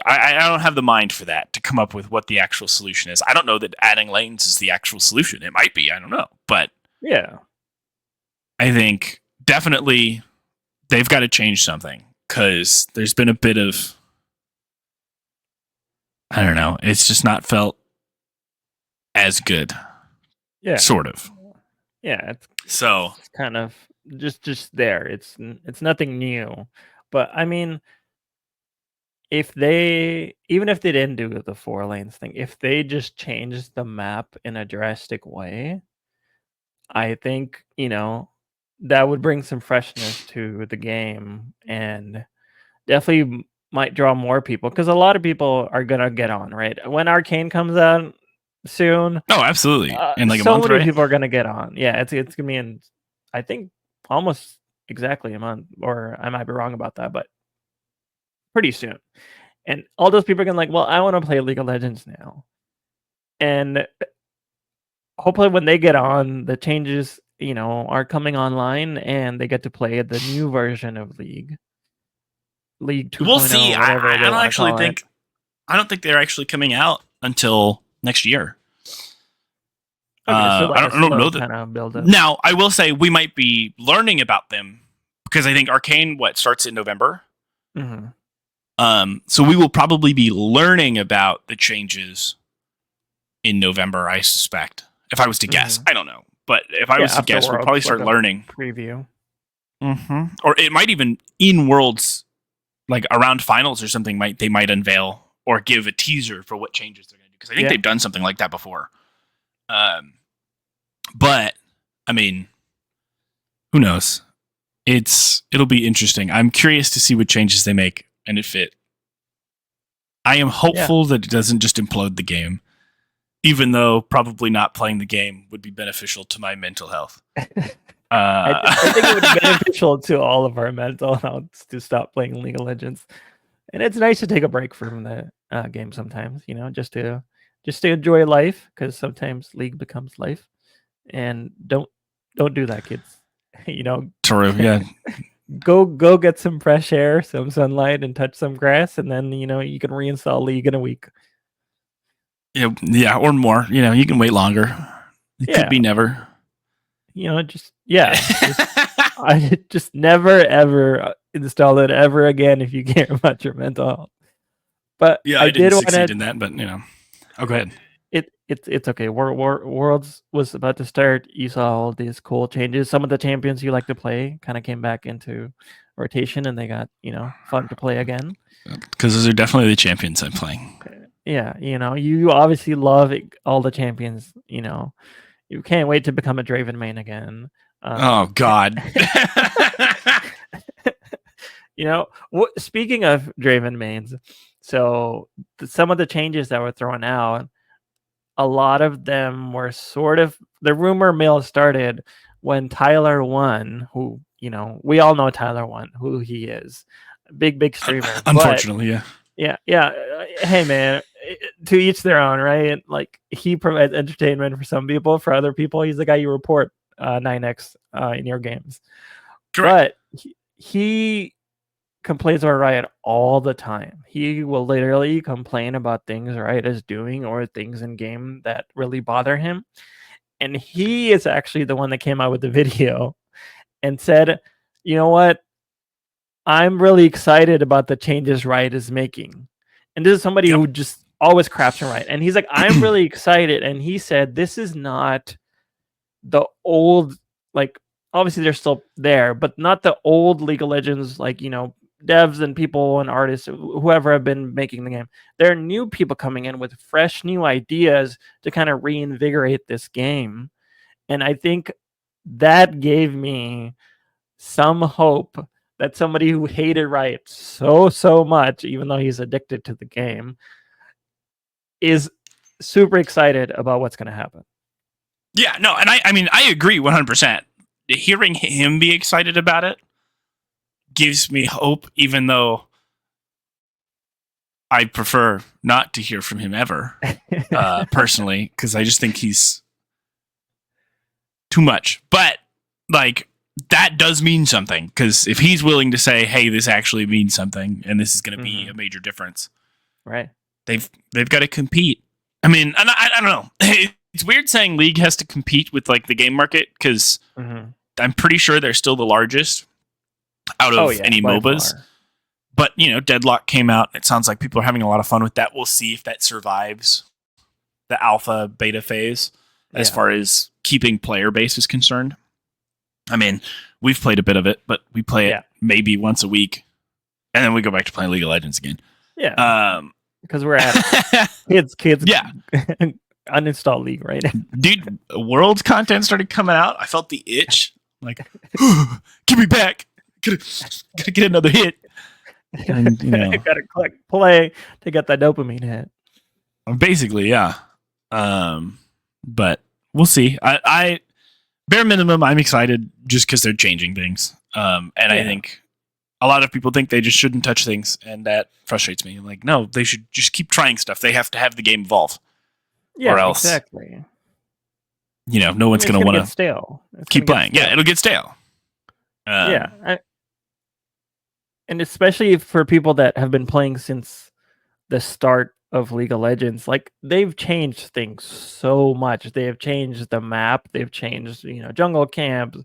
I don't have the mind for that to come up with what the actual solution is. I don't know that adding lanes is the actual solution. It might be. I don't know. But yeah, I think definitely they've got to change something because there's been a bit of, I don't know. It's just not felt as good. Yeah. Sort of. Yeah. It's kind of just there. It's nothing new. But I mean, even if they didn't do the 4 lanes thing, if they just changed the map in a drastic way, I think, that would bring some freshness to the game and definitely might draw more people because a lot of people are going to get on, right? When Arcane comes out soon. Oh, absolutely. In like a so month, many right? people are going to get on. Yeah, it's going to be in, I think, almost exactly a month, or I might be wrong about that, but pretty soon. And all those people are going to well, I want to play League of Legends now. And hopefully when they get on, the changes, are coming online and they get to play the new version of League 2.0. We'll see. I don't think they're actually coming out until next year. Okay, so I don't know that. Kind of build up. Now, I will say we might be learning about them because I think Arcane starts in November. Mm-hmm. So we will probably be learning about the changes in November, I suspect. If I was to guess, I don't know, but if I was to guess, we'll probably start learning preview. Mm-hmm. Or it might even in Worlds, like around finals or something. They might unveil or give a teaser for what changes they're going to do because I think they've done something like that before. But I mean, who knows? It'll be interesting. I'm curious to see what changes they make and if I am hopeful that it doesn't just implode the game. even though probably not playing the game would be beneficial to my mental health. I think it would be beneficial to all of our mental health to stop playing League of Legends. And it's nice to take a break from the game sometimes, just to enjoy life, because sometimes League becomes life. And don't do that, kids. True, yeah. Go get some fresh air, some sunlight, and touch some grass, and then you can reinstall League in a week. Yeah, or more. You can wait longer. It could be never. I just never ever install it ever again if you care about your mental health. But yeah, I didn't succeed in that. But oh, go ahead. It's okay. Worlds was about to start. You saw all these cool changes. Some of the champions you like to play kind of came back into rotation, and they got fun to play again. Because those are definitely the champions I'm playing. Yeah, you obviously love all the champions. You can't wait to become a Draven main again. Oh God. Speaking of Draven mains, so some of the changes that were thrown out, a lot of them were sort of, the rumor mill started when Tyler won, who, we all know Tyler won, who he is. Big streamer. Unfortunately, yeah. Hey, man, to each their own, right? Like, he provides entertainment for some people. For other people, he's the guy you report 9x in your games. Correct. But he complains about Riot all the time. He will literally complain about things Riot is doing or things in game that really bother him. And he is actually the one that came out with the video and said, you know what? I'm really excited about the changes Riot is making. And this is somebody who just always craps on Riot. And he's like, I'm really excited. And he said, this is not the old, like, obviously they're still there, but not the old League of Legends, like, devs and people and artists, whoever have been making the game. There are new people coming in with fresh new ideas to kind of reinvigorate this game. And I think that gave me some hope that somebody who hated Riot so much, even though he's addicted to the game, is super excited about what's going to happen. Yeah, no, and I mean, I agree 100%. Hearing him be excited about it gives me hope, even though I prefer not to hear from him ever, personally, because I just think he's too much. But, like, that does mean something, because if he's willing to say, hey, this actually means something, and this is going to be a major difference, right? They've got to compete. I mean, I don't know. It's weird saying League has to compete with, like, the game market, because I'm pretty sure they're still the largest out of any MOBAs. Far. But, Deadlock came out. It sounds like people are having a lot of fun with that. We'll see if that survives the alpha, beta phase as far as keeping player base is concerned. I mean, we've played a bit of it, but we play it maybe once a week, and then we go back to playing League of Legends again. Yeah. Because we're at kids. Yeah. Uninstall League, right? Dude, Worlds content started coming out. I felt the itch. Like, give me back. Gotta get another hit. And, gotta click play to get that dopamine hit. Basically, yeah. But we'll see. I bare minimum, I'm excited just because they're changing things. And I think a lot of people think they just shouldn't touch things, and that frustrates me. I'm like, no, they should just keep trying stuff. They have to have the game evolve. Yeah, or else, exactly. No one's going to want to keep playing. Yeah, it'll get stale. And especially for people that have been playing since the start of League of Legends, like, they've changed things so much. They have changed the map. They've changed, jungle camps,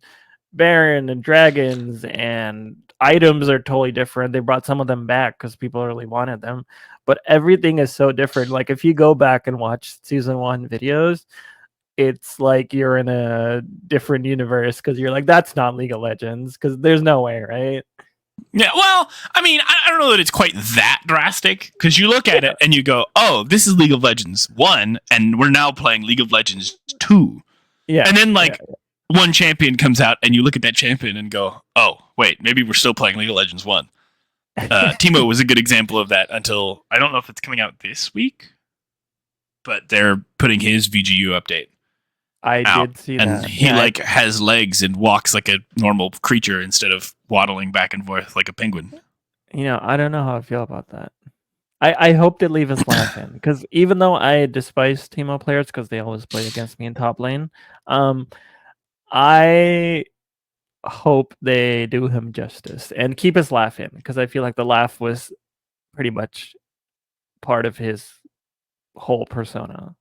Baron and dragons, and items are totally different. They brought some of them back because people really wanted them, but everything is so different. Like, if you go back and watch season 1 videos, it's like you're in a different universe, because you're like, that's not League of Legends, because there's no way, right? Yeah, well, I mean, I don't know that it's quite that drastic, because you look at it and you go, oh, this is League of Legends 1, and we're now playing League of Legends 2. Yeah. And then, one champion comes out, and you look at that champion and go, oh, wait, maybe we're still playing League of Legends 1. Teemo was a good example of that until, I don't know if it's coming out this week. but they're putting his VGU update I out, did see and that. he Yeah, like has legs and walks like a normal creature instead of waddling back and forth like a penguin. I don't know how I feel about that. I hope they leave his laugh in, because even though I despise Teemo players because they always play against me in top lane, I hope they do him justice and keep his laugh in, because I feel like the laugh was pretty much part of his whole persona.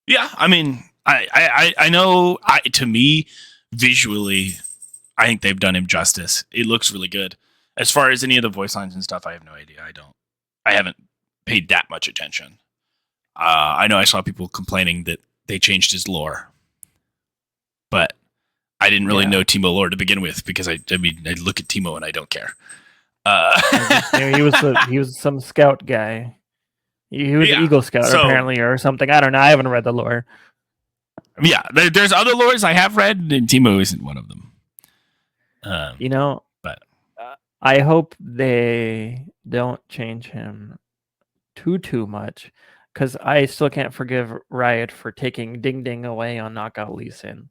Yeah, I mean, I know. To me, visually, I think they've done him justice. It looks really good. As far as any of the voice lines and stuff, I have no idea. I haven't paid that much attention. I know I saw people complaining that they changed his lore, but I didn't really know Teemo lore to begin with, because I look at Teemo and I don't care. He was some scout guy. He was Yeah, Eagle Scout so- apparently, or something. I don't know. I haven't read the lore. Yeah, there's other lores I have read, and Teemo isn't one of them. But I hope they don't change him too much, because I still can't forgive Riot for taking Ding Ding away on Knockout Lee Sin.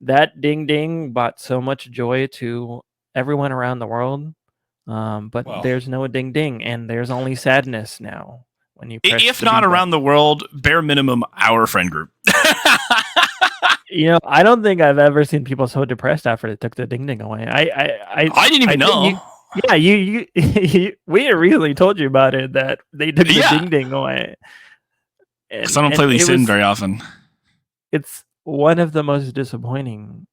That Ding Ding brought so much joy to everyone around the world, but there's no Ding Ding, and there's only sadness now when you press if the not B around the world, bare minimum our friend group. I don't think I've ever seen people so depressed after they took the Ding Ding away. I didn't even know. You we recently told you about it, that they took the Ding Ding away. Because I don't play Lee Sin very often. It's one of the most disappointing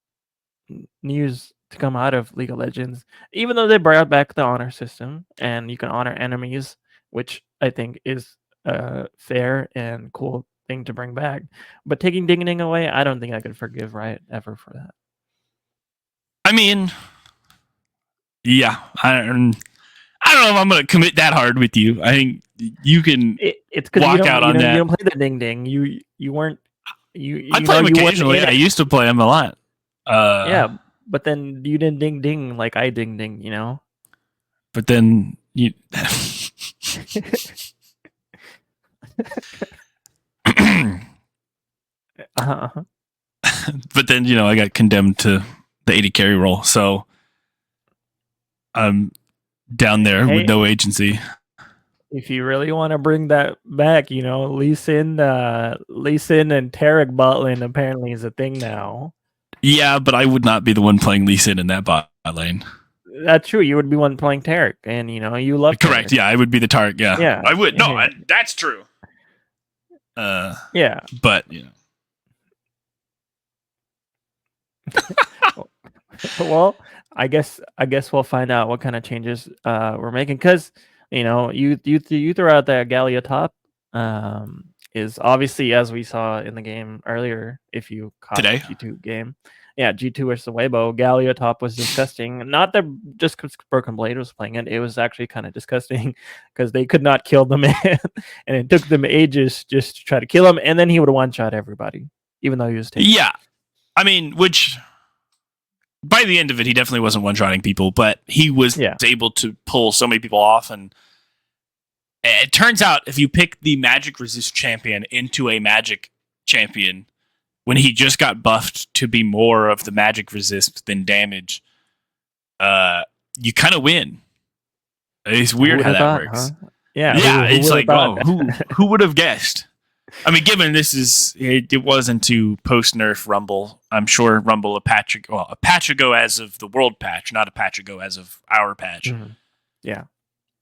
news to come out of League of Legends, even though they brought back the honor system and you can honor enemies, which I think is a fair and cool thing to bring back. But taking Ding Ding away, I don't think I could forgive Riot ever for that. I mean, yeah, I don't know if I'm going to commit that hard with you. I think you can it's because walk out on that. You don't play the Ding Ding. You weren't. I play him occasionally. I used to play him a lot. Yeah, but then you didn't Ding Ding like I Ding Ding, But then you. But then I got condemned to the 80 carry role, so I'm down there with no agency. If you really want to bring that back, Lee Sin and Tarek bot lane apparently is a thing now. Yeah, but I would not be the one playing Lee Sin in that bot lane. That's true. You would be one playing Tarek, and you love. Correct. Tarek. Yeah, I would be the Tarek. Yeah, I would. No, that's true. Yeah, but well, I guess we'll find out what kind of changes we're making, because you throw out that Gallia top is obviously, as we saw in the game earlier, if you caught today the G2 game. Yeah, G2 versus Weibo, Gallia top was disgusting. Not that just because Broken Blade was playing it, it was actually kind of disgusting because they could not kill the man, and it took them ages just to try to kill him, and then he would one-shot everybody, even though he was taken. Yeah, I mean, which by the end of it, he definitely wasn't one-shotting people, but he was able to pull so many people off, and it turns out if you pick the Magic Resist champion into a Magic champion, when he just got buffed to be more of the magic resist than damage, you kind of win. It's weird how that works. Huh? Yeah, it's like, who would have guessed? I mean, given it wasn't to post nerf Rumble. I'm sure Rumble a patch ago as of the world patch, not a patch ago as of our patch. Mm-hmm. Yeah,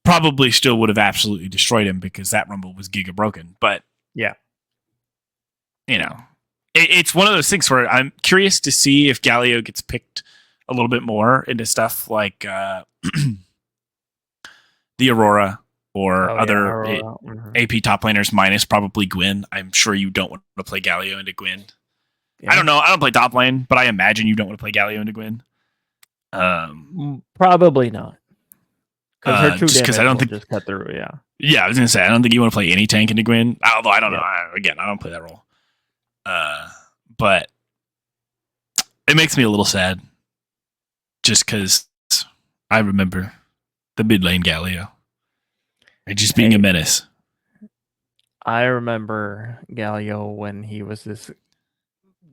probably still would have absolutely destroyed him because that Rumble was giga broken. But yeah, it's one of those things where I'm curious to see if Galio gets picked a little bit more into stuff like the Aurora or other AP top laners minus probably Gwyn. I'm sure you don't want to play Galio into Gwyn. Yeah. I don't know. I don't play top lane, but I imagine you don't want to play Galio into Gwyn. Probably not. Because her true damage I don't think just cut through. Yeah, I was gonna say I don't think you want to play any tank into Gwyn. Although I don't know. I don't play that role. But it makes me a little sad just because I remember the mid lane Galio just being a menace. I remember Galio when he was this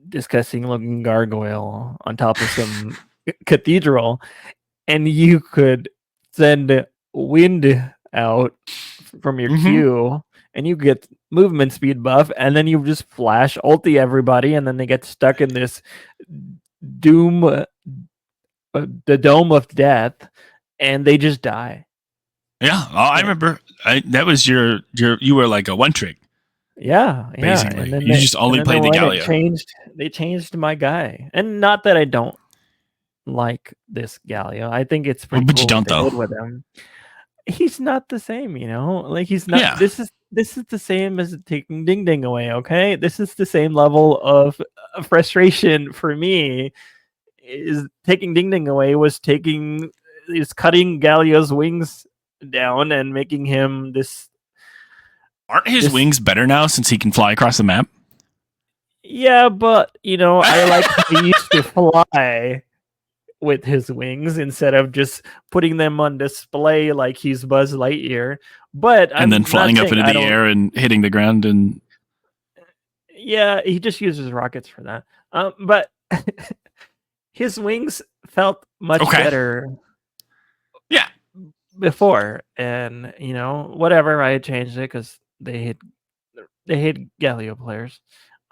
disgusting looking gargoyle on top of some cathedral, and you could send wind out from your Mhm. Q, and you get movement speed buff, and then you just flash ulti everybody, and then they get stuck in this doom, the dome of death, and they just die. Yeah, I remember. That was your. You were like a one trick, Yeah, basically. and then You just only played the when Galio. they changed my guy, and not that I don't like this Galio. I think it's Well, pretty but you cool what don't they though. did with him. He's not the same, like he's not. Yeah. This is the same as taking Ding Ding away. Okay, this is the same level of frustration for me. Is taking Ding Ding away is cutting Galio's wings down and making him this. Aren't his wings better now since he can fly across the map? Yeah, but I like how he used to fly with his wings instead of just putting them on display like he's Buzz Lightyear. But And then I'm not flying up saying into I the don't. air and hitting the ground and Yeah, he just uses rockets for that. But his wings felt much okay. better Yeah. before, and whatever. I changed it because they hate Galio players.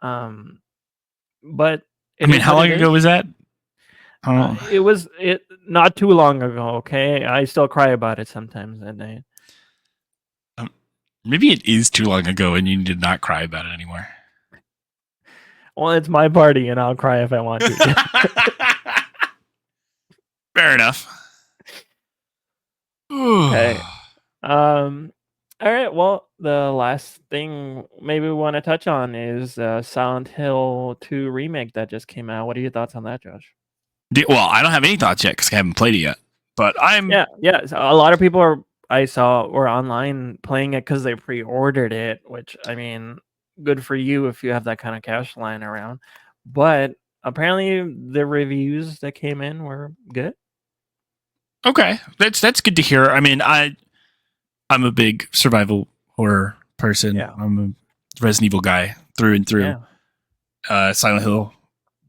But I it mean, is how what long it ago is. was that? Oh, It was not too long ago. Okay, I still cry about it sometimes at night. maybe it is too long ago and you did not cry about it anymore. Well, it's my party, and I'll cry if I want to. Fair enough. Okay. All right. Well, the last thing maybe we want to touch on is Silent Hill 2 remake that just came out. What are your thoughts on that, Josh? Well, I don't have any thoughts yet because I haven't played it yet. But Yeah. So a lot of people I saw were online playing it because they pre-ordered it, which I mean, good for you if you have that kind of cash lying around. But apparently, the reviews that came in were good. okay. That's good to hear. I mean, I'm a big survival horror person. Yeah. I'm a Resident Evil guy through and through. Yeah. Silent Hill,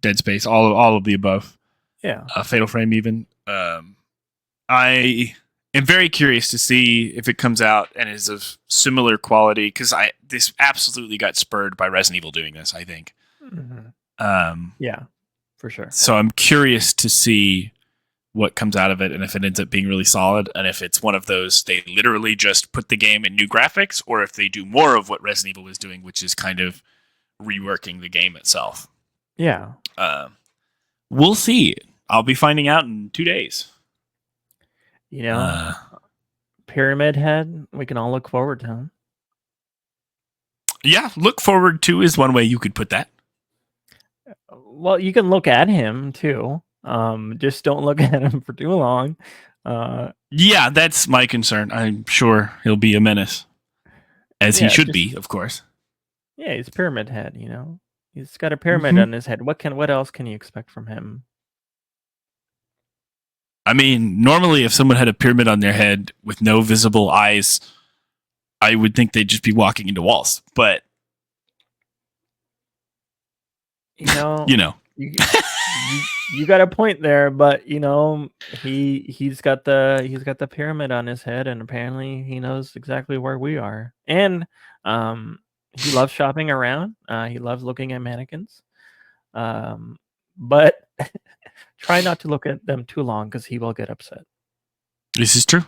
Dead Space, all of the above. Yeah. Fatal Frame, even. I am very curious to see if it comes out and is of similar quality because this absolutely got spurred by Resident Evil doing this. I think. Mm-hmm. Yeah, for sure. So I'm curious to see what comes out of it and if it ends up being really solid and if it's one of those they literally just put the game in new graphics or if they do more of what Resident Evil was doing, which is kind of reworking the game itself. Yeah. We'll see. I'll be finding out in 2 days. Pyramid Head, we can all look forward to him. Yeah, look forward to is one way you could put that. Well, you can look at him too. Just don't look at him for too long. Yeah, that's my concern. I'm sure he'll be a menace, as he should be, of course. Yeah, he's Pyramid Head. He's got a pyramid on his head. What else can you expect from him? I mean, normally if someone had a pyramid on their head with no visible eyes, I would think they'd just be walking into walls. But you got a point there, but he's got the pyramid on his head, and apparently he knows exactly where we are. And he loves shopping around. He loves looking at mannequins. But try not to look at them too long because he will get upset. This is true.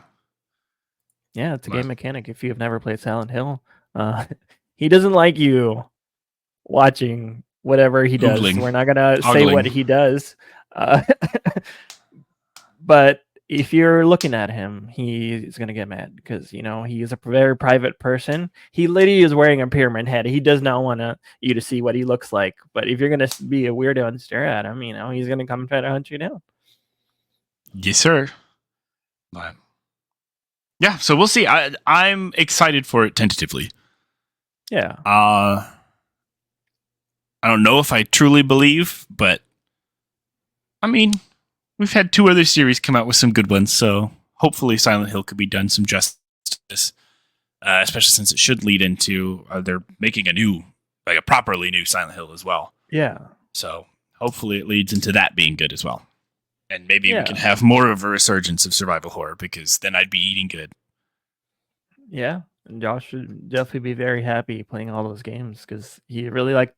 Yeah, it's a game mechanic. If you've never played Silent Hill, he doesn't like you watching whatever he does. We're not gonna say what he does, but if you're looking at him, he's gonna get mad because he is a very private person. He literally is wearing a pyramid head. He does not want you to see what he looks like. But if you're gonna be a weirdo and stare at him, he's gonna come and try to hunt you down. Yes, sir. But yeah, so we'll see. I'm excited for it tentatively. Yeah. I don't know if I truly believe, but I mean, we've had 2 other series come out with some good ones, so hopefully Silent Hill could be done some justice. especially since it should lead into they're making a properly new Silent Hill as well. Yeah. So hopefully it leads into that being good as well. And maybe we Yeah. can have more of a resurgence of survival horror, because then I'd be eating good. Yeah. And Josh should definitely be very happy playing all those games because he really liked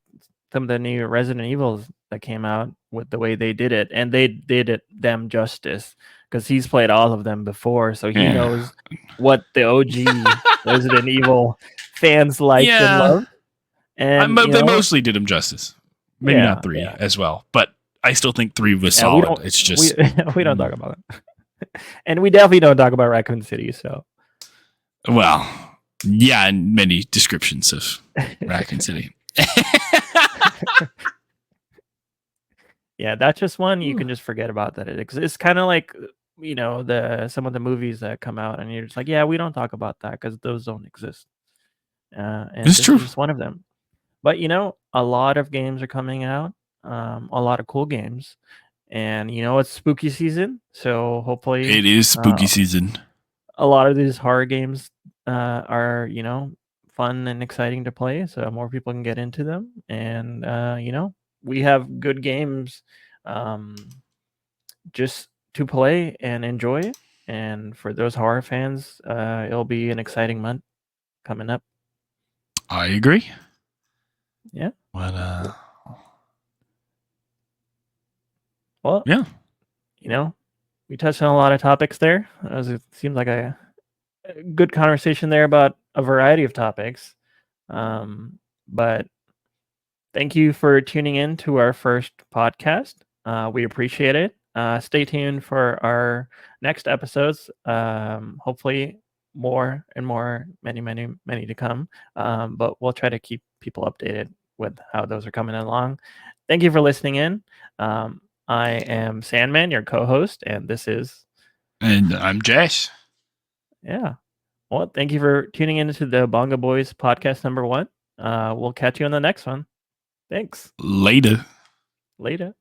some of the new Resident Evils that came out with the way they did it, and they did them justice because he's played all of them before, so he Yeah. knows what the OG Resident Evil fans liked and Yeah. loved. And They mostly did him justice. Maybe not 3 as well, but I still think 3 was solid. It's just we don't talk about it. And we definitely don't talk about Raccoon City, so well, yeah, and many descriptions of Raccoon City. Yeah, that's just one you can just forget about that it exists. It's kind of like some of the movies that come out, and you're just like, yeah, we don't talk about that because those don't exist. And It's this true. is just one of them. But a lot of games are coming out, a lot of cool games, and it's spooky season, so hopefully It is spooky season. a lot of these horror games are fun and exciting to play, so more people can get into them, and we have good games just to play and enjoy. And for those horror fans, it'll be an exciting month coming up. I agree. Yeah. But Well, yeah. We touched on a lot of topics there. It seems like a good conversation there about a variety of topics. But thank you for tuning in to our first podcast. We appreciate it. Stay tuned for our next episodes. Hopefully more and more, many to come. But we'll try to keep people updated with how those are coming along. Thank you for listening in. I am Sandman, your co-host, and this is... And I'm Jess. Yeah. Well, thank you for tuning into the Bongo Boys podcast number 1. We'll catch you on the next one. Thanks. Later. Later.